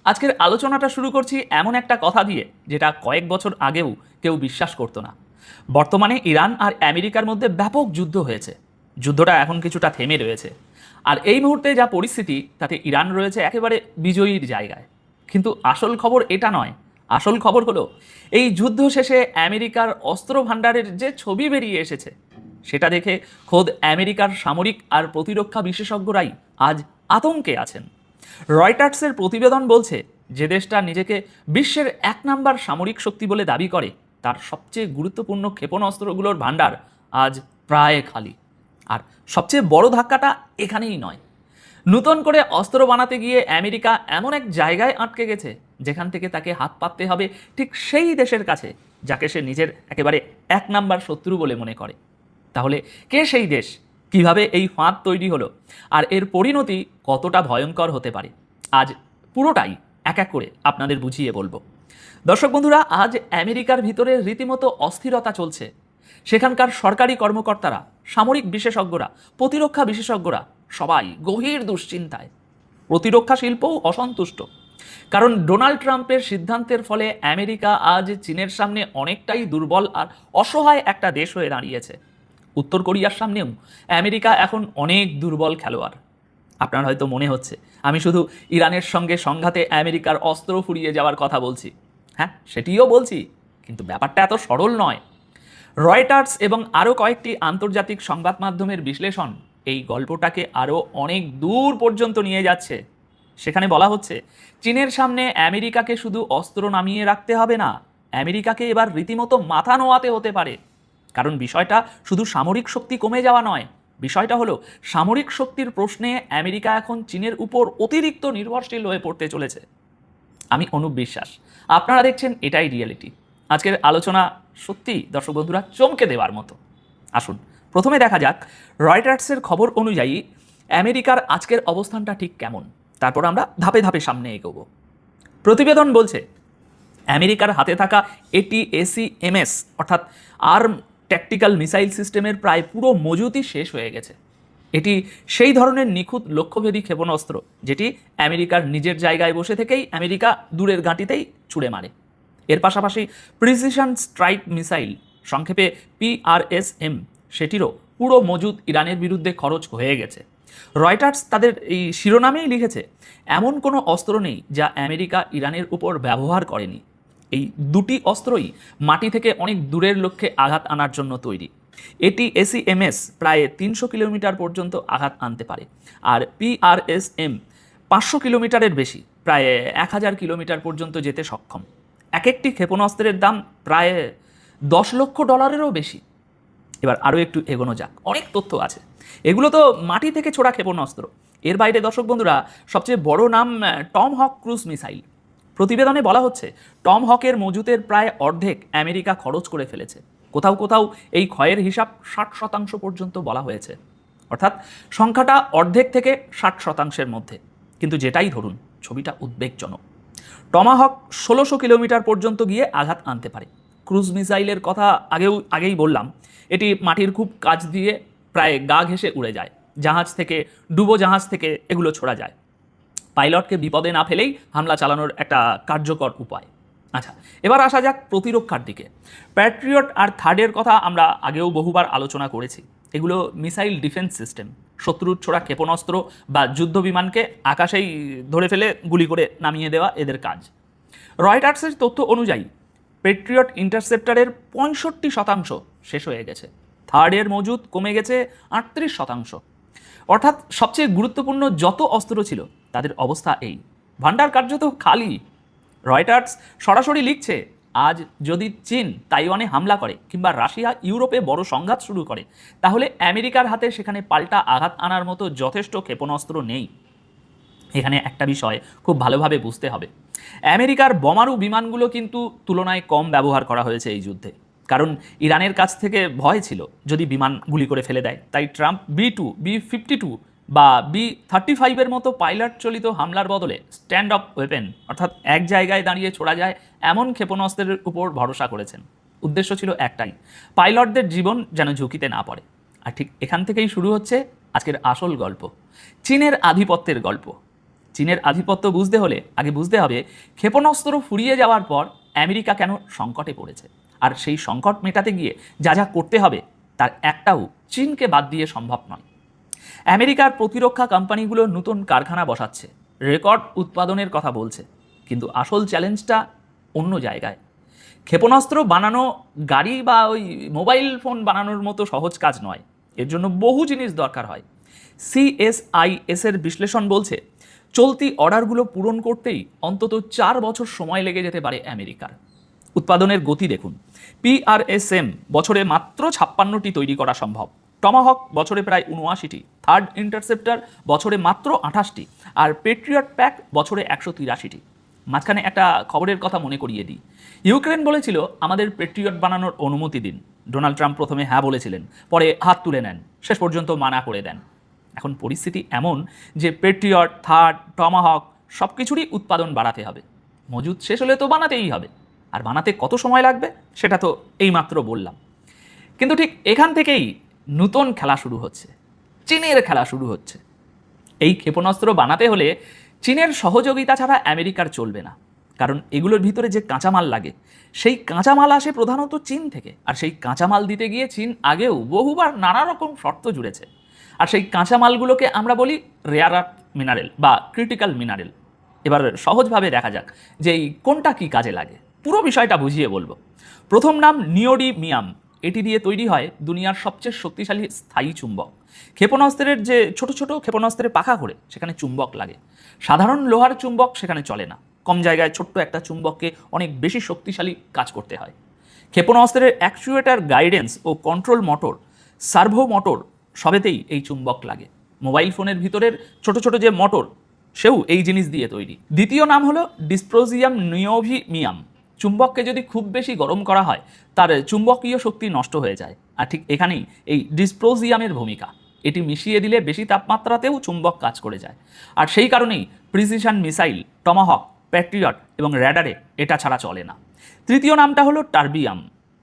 আজকের আলোচনাটা শুরু করছি এমন একটা কথা দিয়ে যেটা কয়েক বছর আগেও কেউ বিশ্বাস করতো না। বর্তমানে ইরান আর আমেরিকার মধ্যে ব্যাপক যুদ্ধ হয়েছে। যুদ্ধটা এখন কিছুটা থেমে রয়েছে, আর এই মুহূর্তে যা পরিস্থিতি তাতে ইরান রয়েছে একেবারে বিজয়ীর জায়গায়। কিন্তু আসল খবর এটা নয়। আসল খবর হলো এই যুদ্ধ শেষে আমেরিকার অস্ত্র ভাণ্ডারের যে ছবি বেরিয়ে এসেছে সেটা দেখে খোদ আমেরিকার সামরিক আর প্রতিরক্ষা বিশেষজ্ঞরাই আজ আতঙ্কে আছেন। রয়টার্সের প্রতিবেদন বলছে যে দেশটা নিজেকে বিশ্বের 1 নম্বর সামরিক শক্তি বলে দাবি করে তার সবচেয়ে গুরুত্বপূর্ণ ক্ষেপণাস্ত্রগুলোর ভাণ্ডার আজ প্রায় খালি। আর সবচেয়ে বড় ধাক্কাটা এখানেই নয়, নতুন করে অস্ত্র বানাতে গিয়ে আমেরিকা এমন এক জায়গায় আটকে গেছে যেখান থেকে তাকে হাত পাততে হবে ঠিক সেই দেশের কাছে যাকে সে নিজের একেবারে 1 নম্বর শত্রু বলে মনে করে। তাহলে কে সেই দেশ, কিভাবে এই ফাঁদ তৈরি হলো, আর এর পরিণতি কতটা ভয়ঙ্কর হতে পারে, আজ পুরোটাই এক এক করে আপনাদের বুঝিয়ে বলবো। দর্শক বন্ধুরা, আজ আমেরিকার ভিতরে রীতিমতো অস্থিরতা চলছে। সেখানকার সরকারি কর্মকর্তারা, সামরিক বিশেষজ্ঞরা, প্রতিরক্ষা বিশেষজ্ঞরা সবাই গভীর দুশ্চিন্তায়। প্রতিরক্ষা শিল্পও অসন্তুষ্ট, কারণ ডোনাল্ড ট্রাম্পের সিদ্ধান্তের ফলে আমেরিকা আজ চীনের সামনে অনেকটাই দুর্বল আর অসহায় একটা দেশ হয়ে দাঁড়িয়েছে। উত্তর কোরিয়ার সামনেও আমেরিকা এখন অনেক দুর্বল খেলোয়াড়। আপনার হয়তো মনে হচ্ছে আমি শুধু ইরানের সঙ্গে সংঘাতে আমেরিকার অস্ত্র ফুরিয়ে যাওয়ার কথা বলছি। হ্যাঁ, সেটিও বলছি, কিন্তু ব্যাপারটা এত সরল নয়। রয়টার্স এবং আরও কয়েকটি আন্তর্জাতিক সংবাদ মাধ্যমের বিশ্লেষণ এই গল্পটাকে আরও অনেক দূর পর্যন্ত নিয়ে যাচ্ছে। সেখানে বলা হচ্ছে চীনের সামনে আমেরিকাকে শুধু অস্ত্র নামিয়ে রাখতে হবে না, আমেরিকাকে এবার রীতিমতো মাথা নোয়াতে হতে পারে। কারণ বিষয়টা শুধু সামরিক শক্তি কমে যাওয়া নয়, বিষয়টা হলো সামরিক শক্তির প্রশ্নে আমেরিকা এখন চীনের উপর অতিরিক্ত নির্ভরশীল হয়ে পড়তে চলেছে। আমি অনুপ বিশ্বাস, আপনারা দেখছেন এটাই রিয়েলিটি। আজকের আলোচনা সত্যি দর্শক বন্ধুরা চমকে দেওয়ার মতো। আসুন প্রথমে দেখা যাক রয়টার্সের খবর অনুযায়ী আমেরিকার আজকের অবস্থানটা ঠিক কেমন, তারপর আমরা ধাপে ধাপে সামনে এগোবো। প্রতিবেদন বলছে আমেরিকার হাতে থাকা ATACMS অর্থাৎ আর্ম ট্যাকটিক্যাল মিসাইল সিস্টেমের প্রায় পুরো মজুতই শেষ হয়ে গেছে। এটি সেই ধরনের নিখুঁত লক্ষ্যভেদী ক্ষেপণাস্ত্র যেটি আমেরিকার নিজের জায়গায় বসে থেকেই আমেরিকা দূরের ঘাঁটিতেই ছুড়ে মারে। এর পাশাপাশি প্রিসিশন স্ট্রাইক মিসাইল, সংক্ষেপে PRSM, সেটিরও পুরো মজুদ ইরানের বিরুদ্ধে খরচ হয়ে গেছে। রয়টার্স তাদের এই শিরোনামেই লিখেছে এমন কোনো অস্ত্র নেই যা আমেরিকা ইরানের উপর ব্যবহার করেনি। এই দুটি অস্ত্রই মাটি থেকে অনেক দূরের লক্ষ্যে আঘাত আনার জন্য তৈরি। ATACMS প্রায় 300 কিলোমিটার পর্যন্ত আঘাত আনতে পারে, আর PRSM 500 কিলোমিটারের বেশি, প্রায় 1000 কিলোমিটার পর্যন্ত যেতে সক্ষম। এক একটি ক্ষেপণাস্ত্রের দাম প্রায় $10 লক্ষ বেশি। এবার আরও একটু এগোনো যাক, অনেক তথ্য আছে। এগুলো তো মাটি থেকে ছোড়া ক্ষেপণাস্ত্র। এর বাইরে দর্শক বন্ধুরা সবচেয়ে বড় নাম টম হক ক্রুজ মিসাইল। প্রতিবেদনে বলা হচ্ছে টম হকের মজুতের প্রায় অর্ধেক আমেরিকা খরচ করে ফেলেছে। কোথাও কোথাও এই ক্ষয়ের হিসাব 60% পর্যন্ত বলা হয়েছে, অর্থাৎ সংখ্যাটা অর্ধেক থেকে 60%-এর মধ্যে। কিন্তু যেটাই ধরুন, ছবিটা উদ্বেগজনক। টমাহক 1600 কিলোমিটার পর্যন্ত গিয়ে আঘাত আনতে পারে। ক্রুজ মিসাইলের কথা আগেই বললাম, এটি মাটির খুব কাছ দিয়ে প্রায় গা ঘেঁষে উড়ে যায়। জাহাজ থেকে, ডুবোজাহাজ থেকে এগুলো ছোড়া যায়। পাইলটকে বিপদে না ফেলেই হামলা চালানোর একটা কার্যকর উপায়। আচ্ছা, এবার আসা যাক প্রতিরক্ষার দিকে। প্যাট্রিয়ট আর থার্ডের কথা আমরা আগেও বহুবার আলোচনা করেছি। এগুলো মিসাইল ডিফেন্স সিস্টেম, শত্রুর ছোড়া ক্ষেপণাস্ত্র বা যুদ্ধ বিমানকে আকাশেই ধরে ফেলে গুলি করে নামিয়ে দেওয়া এদের কাজ। রয়টার্সের তথ্য অনুযায়ী প্যাট্রিয়ট ইন্টারসেপ্টারের 65% শেষ হয়ে গেছে। থার্ডের মজুদ কমে গেছে 38%। অর্থাৎ সবচেয়ে গুরুত্বপূর্ণ যত অস্ত্র ছিল তাদের অবস্থা এই, ভান্ডার কার্যত খালি। রয়টার্স সরাসরি লিখছে আজ যদি চীন তাইওয়ানে হামলা করে কিংবা রাশিয়া ইউরোপে বড় সংঘাত শুরু করে, তাহলে আমেরিকার হাতে সেখানে পাল্টা আঘাত আনার মতো যথেষ্ট ক্ষেপণাস্ত্র নেই। এখানে একটা বিষয় খুব ভালোভাবে বুঝতে হবে, আমেরিকার বোমারু বিমানগুলো কিন্তু তুলনায় কম ব্যবহার করা হয়েছে এই যুদ্ধে। কারণ ইরানের কাছ থেকে ভয় ছিল যদি বিমান গুলি করে ফেলে দেয়। তাই ট্রাম্প B2, B52 বা B35-এর মতো পাইলট চালিত হামলার বদলে স্ট্যান্ড অফ ওয়েপেন, অর্থাৎ এক জায়গায় দাঁড়িয়ে ছোড়া যায় এমন ক্ষেপণাস্ত্রের উপর ভরসা করেছেন। উদ্দেশ্য ছিল একটাই, পাইলটদের জীবন যেন ঝুঁকিতে না পড়ে। আর ঠিক এখান থেকেই শুরু হচ্ছে আজকের আসল গল্প, চীনের আধিপত্যের গল্প। চীনের আধিপত্য বুঝতে হলে আগে বুঝতে হবে ক্ষেপণাস্ত্র ফুরিয়ে যাওয়ার পর আমেরিকা কেন সংকটে পড়েছে, আর সেই সংকট মেটাতে গিয়ে যা যা করতে হবে তার একটাও চীনকে বাদ দিয়ে সম্ভব নয়। আমেরিকার প্রতিরক্ষা কোম্পানিগুলো নতুন কারখানা বসাচ্ছে, রেকর্ড উৎপাদনের কথা বলছে, কিন্তু আসল চ্যালেঞ্জটা অন্য জায়গায়। ক্ষেপণাস্ত্র বানানো গাড়ি বা ওই মোবাইল ফোন বানানোর মতো সহজ কাজ নয়, এর জন্য বহু জিনিস দরকার হয়। CSIS এর বিশ্লেষণ বলছে চলতি অর্ডারগুলো পূরণ করতেই অন্তত 4 বছর সময় লেগে যেতে পারে আমেরিকার। উৎপাদনের গতি দেখুন, PRSM বছরে মাত্র 56টি তৈরি করা সম্ভব, টমাহক বছরে প্রায় 79টি, থার্ড ইন্টারসেপ্টর বছরে মাত্র 28টি, আর পেট্রিয়ট প্যাক বছরে 183টি। মাঝখানে একটা খবরের কথা মনে করিয়ে দিই, ইউক্রেন বলেছিল আমাদের পেট্রিয়ট বানানোর অনুমতি দিন। ডোনাল্ড ট্রাম্প প্রথমে হ্যাঁ বলেছিলেন, পরে হাত তুলে নেন, শেষ পর্যন্ত মানা করে দেন। এখন পরিস্থিতি এমন যে পেট্রিয়ট, থার্ড, টমাহক সব কিছুরই উৎপাদন বাড়াতে হবে। মজুদ শেষ হলে তো বানাতেই হবে, আর বানাতে কত সময় লাগবে সেটা তো এইমাত্র বললাম। কিন্তু ঠিক এখান থেকেই নতুন খেলা শুরু হচ্ছে, চীনের খেলা শুরু হচ্ছে। এই ক্ষেপণাস্ত্র বানাতে হলে চীনের সহযোগিতা ছাড়া আমেরিকার চলবে না, কারণ এগুলোর ভিতরে যে কাঁচামাল লাগে সেই কাঁচামাল আসে প্রধানত চীন থেকে, আর সেই কাঁচামাল দিতে গিয়ে চীন আগেও বহুবার নানা রকম শর্ত জুড়েছে। আর সেই কাঁচামালগুলোকে আমরা বলি রেয়ার আর্থ মিনারেল বা ক্রিটিক্যাল মিনারেল। এবার সহজভাবে দেখা যাক যে এই কোনটা কী কাজে লাগে, পুরো বিষয়টা বুঝিয়ে বলবো। প্রথম নাম নিওডিমিয়াম, এটি দিয়ে তৈরি হয় দুনিয়ার সবচেয়ে শক্তিশালী স্থায়ী চুম্বক। ক্ষেপণাস্ত্রের যে ছোট ছোট ক্ষেপণাস্ত্রে পাখা করে সেখানে চুম্বক লাগে, সাধারণ লোহার চুম্বক সেখানে চলে না। কম জায়গায় ছোট্ট একটা চুম্বককে অনেক বেশি শক্তিশালী কাজ করতে হয়। ক্ষেপণাস্ত্রের অ্যাকচুয়েটার, গাইডেন্স ও কন্ট্রোল মোটর, সার্ভো মোটর সবেতেই এই চুম্বক লাগে। মোবাইল ফোনের ভিতরের ছোট ছোট যে মোটর সেও এই জিনিস দিয়ে তৈরি। দ্বিতীয় নাম হলো ডিসপ্রোজিয়াম নিওভিমিয়াম। চুম্বককে যদি খুব বেশি গরম করা হয় তার চুম্বকীয় শক্তি নষ্ট হয়ে যায়, আর ঠিক এখানেই এই ডিসপ্রোজিয়ামের ভূমিকা। এটি মিশিয়ে দিলে বেশি তাপমাত্রাতেও চুম্বক কাজ করে যায়, আর সেই কারণেই প্রিসিশন মিসাইল, টমাহক, প্যাট্রিয়ট এবং র্যাডারে এটা ছাড়া চলে না। তৃতীয় নামটা হলো টার্বিয়াম।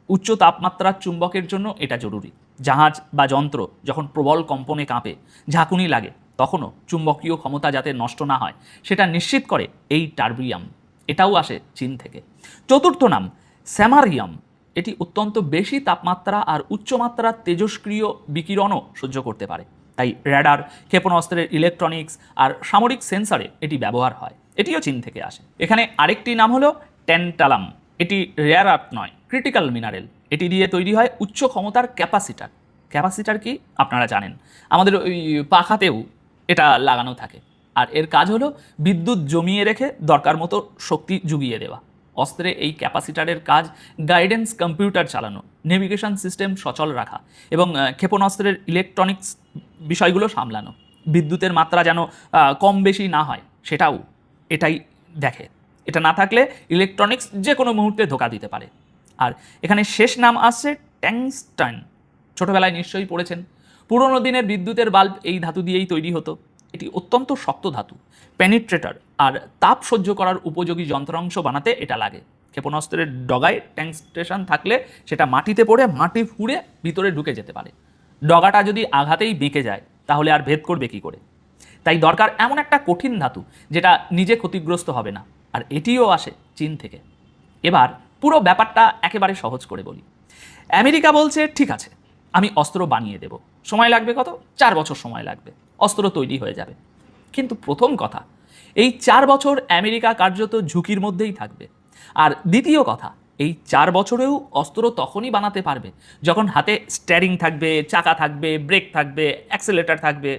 উচ্চ তাপমাত্রার চুম্বকের জন্য এটা জরুরি। জাহাজ বা যন্ত্র যখন প্রবল কম্পনে কাঁপে, ঝাঁকুনি লাগে, তখনও চুম্বকীয় ক্ষমতা যাতে নষ্ট না হয় সেটা নিশ্চিত করে এই টার্বিয়াম। এটাও আসে চীন থেকে। চতুর্থ নাম স্যামারিয়াম। এটি অত্যন্ত বেশি তাপমাত্রা আর উচ্চমাত্রার তেজস্ক্রিয় বিকিরণও সহ্য করতে পারে, তাই র্যাডার, ক্ষেপণাস্ত্রের ইলেকট্রনিক্স আর সামরিক সেন্সরে এটি ব্যবহার হয়। এটিও চীন থেকে আসে। এখানে আরেকটি নাম হলো ট্যান্টালাম। এটি রেয়ার আর্থ নয়, ক্রিটিক্যাল মিনারেল। এটি দিয়ে তৈরি হয় উচ্চ ক্ষমতার ক্যাপাসিটার। ক্যাপাসিটার কি আপনারা জানেন, আমাদের ওই পাখাতেও এটা লাগানো থাকে, আর এর কাজ হলো বিদ্যুৎ জমিয়ে রেখে দরকার মতো শক্তি জুগিয়ে দেওয়া। অস্ত্রে এই ক্যাপাসিটারের কাজ গাইডেন্স কম্পিউটার চালানো, নেভিগেশন সিস্টেম সচল রাখা এবং ক্ষেপণাস্ত্রের ইলেকট্রনিক্স বিষয়গুলো সামলানো। বিদ্যুতের মাত্রা যেন কম বেশি না হয় সেটাও এটাই দেখে। এটা না থাকলে ইলেকট্রনিক্স যে কোনো মুহূর্তে ধোঁকা দিতে পারে। আর এখানে শেষ নাম আসছে ট্যাংস্টান। ছোটোবেলায় নিশ্চয়ই পড়েছেন, পুরোনো দিনের বিদ্যুতের বাল্ব এই ধাতু দিয়েই তৈরি হতো। এটি অত্যন্ত শক্ত ধাতু, পেনিট্রেটর, আর তাপ সহ্য করার উপযোগী যন্ত্রাংশ বানাতে এটা লাগে। ক্ষেপণাস্ত্রের ডগায় ট্যাংস্টেশন থাকলে সেটা মাটিতে পড়ে মাটি ফুঁড়ে ভিতরে ঢুকে যেতে পারে। ডগাটা যদি আঘাতেই বেঁকে যায় তাহলে আর ভেদ করবে কী করে? তাই দরকার এমন একটা কঠিন ধাতু যেটা নিজে ক্ষতিগ্রস্ত হবে না, আর এটিও আসে চীন থেকে। এবার পুরো ব্যাপারটা একেবারে সহজ করে বলি। আমেরিকা বলছে ঠিক আছে, আমি অস্ত্র বানিয়ে দেব, সময় লাগবে কত? 4 বছর সময় লাগবে, অস্ত্র তৈরি হয়ে যাবে। কিন্তু প্রথম কথা, এই 4 বছর আমেরিকা কার্যত ঝুঁকির মধ্যেই থাকবে। আর দ্বিতীয় কথা, এই 4 বছরেও অস্ত্র তখনই বানাতে পারবে যখন হাতে স্টিয়ারিং থাকবে, চাকা থাকবে, ব্রেক থাকবে, অ্যাক্সেলেটার থাকবে।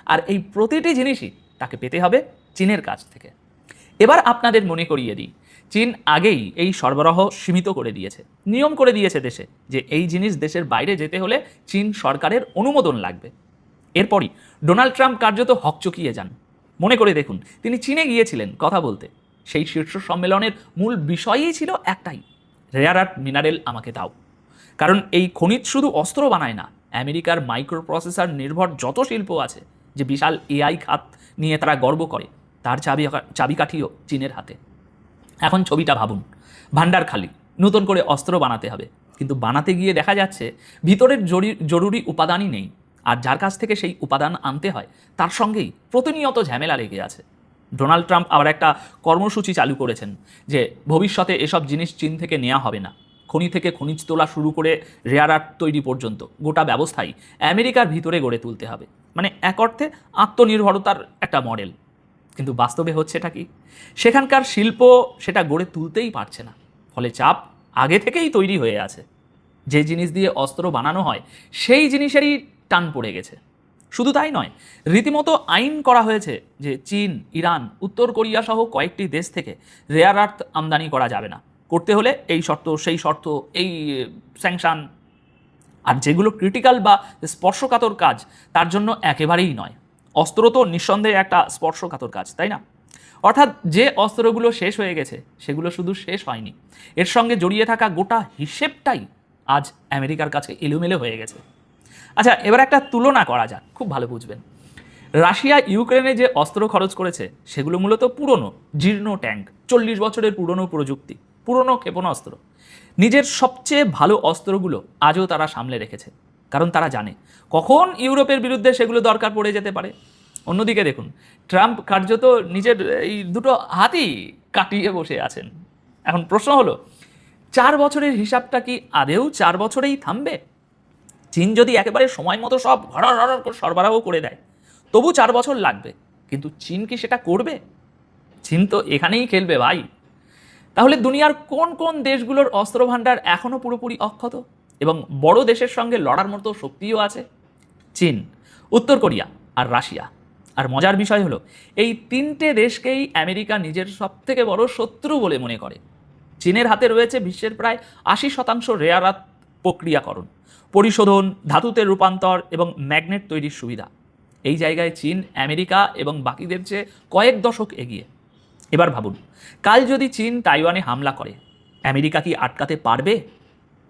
আর এই প্রতিটি জিনিসই তাকে পেতে হবে চীনের কাছ থেকে। এবার আপনাদের মনে করিয়ে দিই, চীন আগেই এই সরবরাহ সীমিত করে দিয়েছে, নিয়ম করে দিয়েছে দেশে যে এই জিনিস দেশের বাইরে যেতে হলে চীন সরকারের অনুমোদন লাগবে। এরপরই ডোনাল্ড ট্রাম্প কার্যত হকচকিয়ে যান। মনে করে দেখুন, তিনি চীনে গিয়েছিলেন কথা বলতে, সেই শীর্ষ সম্মেলনের মূল বিষয়ই ছিল একটাই, রেয়ার আর্থ মিনারেল আমাকে দাও। কারণ এই খনিজ শুধু অস্ত্র বানায় না, আমেরিকার মাইক্রো প্রসেসর নির্ভর যত শিল্প আছে, যে বিশাল এআই খাত নিয়ে তারা গর্ব করে, তার চাবিকাঠিও চীনের হাতে। এখন ছবিটা ভাবুন, ভান্ডার খালি, নতুন করে অস্ত্র বানাতে হবে, কিন্তু বানাতে গিয়ে দেখা যাচ্ছে ভিতরের জরুরি উপাদানই নেই, আর যার কাছ থেকে সেই উপাদান আনতে হয় তার সঙ্গেই প্রতিনিয়ত ঝামেলা লেগে আছে। ডোনাল্ড ট্রাম্প আবার একটা কর্মসূচি চালু করেছেন যে ভবিষ্যতে এসব জিনিস চীন থেকে নেওয়া হবে না। খনি থেকে খনিজ তোলা শুরু করে রেয়ার আর্থ তৈরি পর্যন্ত গোটা ব্যবস্থাই আমেরিকার ভিতরে গড়ে তুলতে হবে। মানে এক অর্থে আত্মনির্ভরতার একটা মডেল। কিন্তু বাস্তবে হচ্ছেটা কি? সেখানকার শিল্প সেটা গড়ে তুলতেই পারছে না, ফলে চাপ আগে থেকেই তৈরি হয়ে আছে। যে জিনিস দিয়ে অস্ত্র বানানো হয় সেই জিনিসেরই টান পড়ে গেছে। শুধু তাই নয়, রীতিমতো আইন করা হয়েছে যে চীন, ইরান, উত্তর কোরিয়া সহ কয়েকটি দেশ থেকে রেয়ার আর্থ আমদানি করা যাবে না। করতে হলে এই শর্ত, সেই শর্ত, এই স্যাংশন। আর যেগুলো ক্রিটিক্যাল বা স্পর্শকাতর কাজ তার জন্য একেবারেই নয়। অস্ত্র তো নিঃসন্দেহে একটা স্পর্শকাতর কাজ, তাই না? অর্থাৎ যে অস্ত্রগুলো শেষ হয়ে গেছে সেগুলো শুধু শেষ হয়নি, এর সঙ্গে জড়িয়ে থাকা গোটা হিসেবটাই আজ আমেরিকার কাছে এলোমেলো হয়ে গেছে। আচ্ছা, এবার একটা তুলনা করা যাক, খুব ভালো বুঝবেন। রাশিয়া ইউক্রেনে যে অস্ত্র খরচ করেছে সেগুলো মূলত পুরনো জীর্ণ ট্যাঙ্ক, 40 বছরের পুরনো প্রযুক্তি, পুরনো ক্ষেপণাস্ত্র। নিজের সবচেয়ে ভালো অস্ত্রগুলো আজও তারা সামলে রেখেছে, কারণ তারা জানে কখন ইউরোপের বিরুদ্ধে সেগুলো দরকার পড়ে যেতে পারে। অন্যদিকে দেখুন, ট্রাম্প কার্যত নিজের এই দুটো হাতই কাটিয়ে বসে আছেন। এখন প্রশ্ন হলো, 4 বছরের হিসাবটা কি আদেও 4 বছরেই থামবে? চীন যদি একেবারে সময় মতো সব হড়র করে সরবরাহ করে দেয়, তবু 4 বছর লাগবে। কিন্তু চীন কি সেটা করবে? চীন তো এখানেই খেলবে ভাই। তাহলে দুনিয়ার কোন কোন দেশগুলোর অস্ত্র ভাণ্ডার এখনও পুরোপুরি অক্ষত এবং বড় দেশের সঙ্গে লড়ার মতো শক্তিও আছে? চীন, উত্তর কোরিয়া আর রাশিয়া। আর মজার বিষয় হলো, এই 3টে দেশকেই আমেরিকা নিজের সবথেকে বড় শত্রু বলে মনে করে। চীনের হাতে রয়েছে বিশ্বের প্রায় 80% রেয়ার আর্থ প্রক্রিয়াকরণ, পরিশোধন, ধাতুতে রূপান্তর এবং ম্যাগনেট তৈরির সুবিধা। এই জায়গায় চীন আমেরিকা এবং বাকিদের চেয়ে কয়েক দশক এগিয়ে। এবার ভাবুন, কাল যদি চীন তাইওয়ানে হামলা করে, আমেরিকা কি আটকাতে পারবে?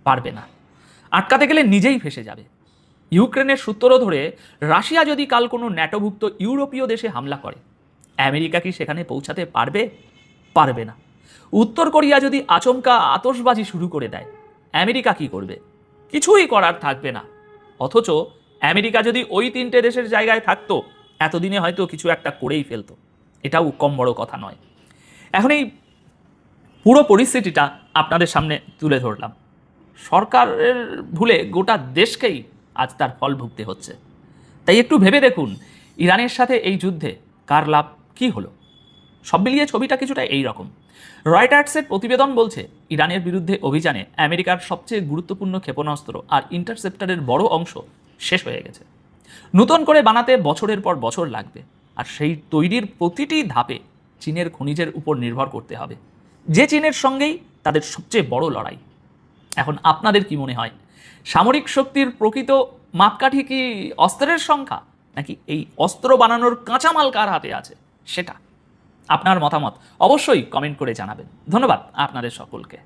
পারবে না। আটকাতে গেলে নিজেই ফেসে যাবে। ইউক্রেনের সূত্র ধরে রাশিয়া যদি কাল কোনো ন্যাটোভুক্ত ইউরোপীয় দেশে হামলা করে, আমেরিকা কি সেখানে পৌঁছাতে পারবে? পারবে না। উত্তর কোরিয়া যদি আচমকা আতশবাজি শুরু করে দেয়, আমেরিকা কি করবে? কিছুই করার থাকবে না। অথচ আমেরিকা যদি ওই 3টে দেশের জায়গায় থাকতো, এতদিনে হয়তো কিছু একটা করেই ফেলতো। এটাও কম বড় কথা নয়। এখন এই পুরো পরিস্থিতিটা আপনাদের সামনে তুলে ধরলাম। সরকারের ভুলে গোটা দেশকেই আজ তার ফল ভুগতে হচ্ছে। তাই একটু ভেবে দেখুন, ইরানের সাথে এই যুদ্ধে কার লাভ, কী হলো? সব মিলিয়ে ছবিটা কিছুটা এই রকম। রয়টার্সের প্রতিবেদন বলছে, ইরানের বিরুদ্ধে অভিযানে আমেরিকার সবচেয়ে গুরুত্বপূর্ণ ক্ষেপণাস্ত্র আর ইন্টারসেপ্টরের বড় অংশ শেষ হয়ে গেছে। নতুন করে বানাতে বছরের পর বছর লাগবে, আর সেই তৈরির প্রতিটি ধাপে চীনের খনিজের উপর নির্ভর করতে হবে, যে চীনের সঙ্গেই তাদের সবচেয়ে বড় লড়াই। এখন আপনাদের কি মনে হয়, সামরিক শক্তির প্রকৃত মাপকাঠি কি অস্ত্রের সংখ্যা, নাকি এই অস্ত্র বানানোর কাঁচামাল কার হাতে আছে সেটা? আপনার মতামত অবশ্যই কমেন্ট করে জানাবেন। ধন্যবাদ আপনাদের সকলকে।